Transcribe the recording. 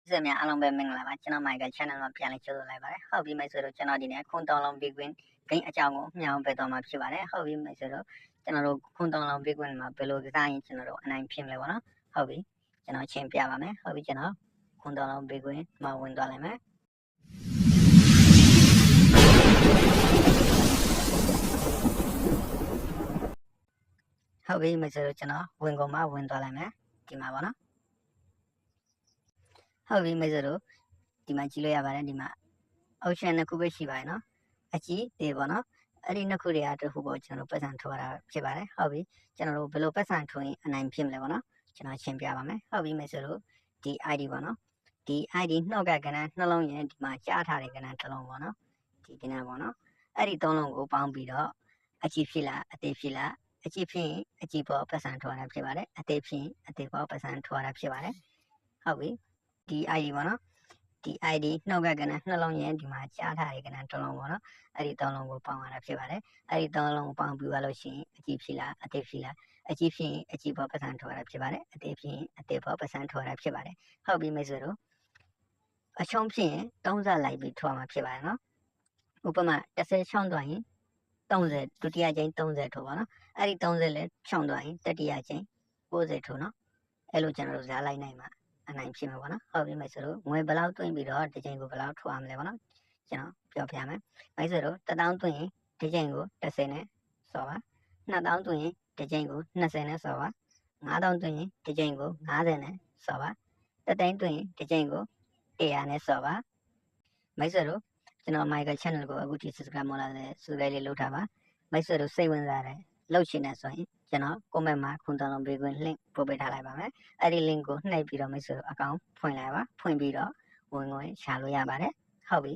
Giờ mình ăn bên mình là bạn cho nó mày cái channel màပြန် လိုက် lạiပါတယ်ဟုတ်ပြီမိတ်ဆွေတို့ကျွန်တော်ဒီနေ့ခွန်းတောင်းလုံး Bitcoin ဂိမ်းအကြောင်းကိုမျှဝေပေးသွားမှာဖြစ်ပါတယ်ဟုတ်ပြီမိတ်ဆွေတို့ကျွန်တော်တို့ခွန်းတောင်းလုံး Bitcoin မှာဘယ်လိုကစားရင်ကျွန်တော်တို့အနိုင်ဖြစ်မလဲပေါ့နော်ဟုတ်ပြီကျွန်တော်ရှင်းပြပါမယ်ဟုတ်ပြီကျွန်တော်ခွန်းတောင်းလုံး Bitcoin မှာဝင်သွားလိုက်မယ်ဟုတ်ပြီမိတ်ဆွေတို့ကျွန်တော်ဝင်ကုန်မှာဝင်သွားလိုက်မယ်ဒီမှာပေါ့နော်ဟုတ်ပြီမိတ်ဆွေတို့ဒီမှာကြည့်လို့ရပါတယ်ဒီမှာ option နှစ်ခုပဲရှိပါတယ်နော်အကြီးသေးပေါ့နော်အဲ့ဒီနှစ်ခုတွေကတစ်ခုပေါ့ကျွန်တော်တို့ပတ်စံထိုးရတာဖြစ်ပါတယ်ဟုတ်ပြီကျွန်တော်တို့ဘယ်လိုပတ်စံထိုးရင်အနိုင်ဖြစ်မလဲပေါ့နော်ကျွန်တော်ရှင်းပြပါမယ်ဟုတ်ပြီမိတ်ဆွေတို့ဒီ ID ပေါ့နော်ဒီ ID နှုတ်ကကဏ္ဍနှလုံးရဲ့ဒီမှာကြားထားတဲ့ကဏ္ဍတစ်လုံးပေါ့နော်ဒီကဏ္ဍပေါ့နော်အဲ့ဒီသုံးလုံးကိုပေါင်းပြီးတော့အကြီးဖြစ်လားအသေးဖြစ်လားအကြီးဖြစ်ရင်အကြီးပေါ်ပတ်စံထိုးရတာဖြစ်ပါတယ်အသေးဖြစ်ရင်အသေးပေါ်ပတ်စံထိုးရတာဖြစ်ပါတယ်ဟုတ်ပြီဒီ ID ပေါ့နော်ဒီ ID နှုတ်ကကဏ္ဍနှလုံးရဲ့ဒီမှာကြားထားတဲ့ကဏ္ဍတစ်လုံးပေါ့နော်အဲ့ဒီသုံးလုံးကိုပေါင်းရတာဖြစ်ပါတယ်အဲ့ဒီသုံးလုံးကိုပေါင်းပြီးသွားလို့ရှိရင်အကြီးဖြစ်လားအသေးဖြစ်လားအကြီးဖြစ်ရင်အကြီးပေါ်ပတ်စံထိုးရတာဖြစ်ပါတယ်အသေးဖြစ်ရင်အသေးပေါ်ပတ်စံထိုးရတာဖြစ်ပါတယ်ဟုတ်ပြီမိတ်ဆွေတို့အချုံးဖြစ်ရင်30လိုက်ပြီးထိုးရမှာဖြစ်ပါတယ်နော်ဥပမာ10ချောင်းသွားရင်30ဒုတိယကျိန်း30ထိုးပါနော်အဲ့ဒီ30လဲချောင်းသွားရင်တတိယကျိန်း60ထိုးနော်အဲ့လိုကျွန်တော်တို့ဇာလိုက်နိုင်မှာအနိုင်ဖြစ်မှာပေါ့နော်ဟုတ်ပြီမိတ်ဆွေတို့ငွေဘယ်လောက်တွင်းပြီးတော့တစ်ချိန်ကိုဘယ်လောက်ထိုးရမလဲပေါ့နော်ကျွန်တော်ပြောပြမယ်မိတ်ဆွေတို့1000တွင်းရင်တစ်ချိန်ကို10နဲ့စောပါ2000တွင်းရင်တစ်ချိန်ကို20နဲ့စောပါ5000တွင်းရင်တစ်ချိန်ကို50နဲ့စောပါတသိန်းတွင်းရင်တစ်ချိန်ကို100နဲ့စောပါမိတ်ဆွေတို့ကျွန်တော် Michael Channel ကိုအခုထိ subscribe မလုပ်တဲ့ subscribe လေးလုပ်ထားပါမိတ်ဆွေတို့စိတ်ဝင်စားတယ်လုပ်ချင်တယ်ဆိုရင်ကျွန်တော် comment မှာခွန်တောင်းလုံး Bitcoin link ပို့ပေးထားလိုက်ပါမယ်အဲ့ဒီ link ကိုနှိပ်ပြီးတော့မိတ်ဆွေတို့ account ဖွင့်လိုက်ပါဖွင့်ပြီးတော့ဝင်ငွေရှာလို့ရပါတယ်ဟုတ်ပြီ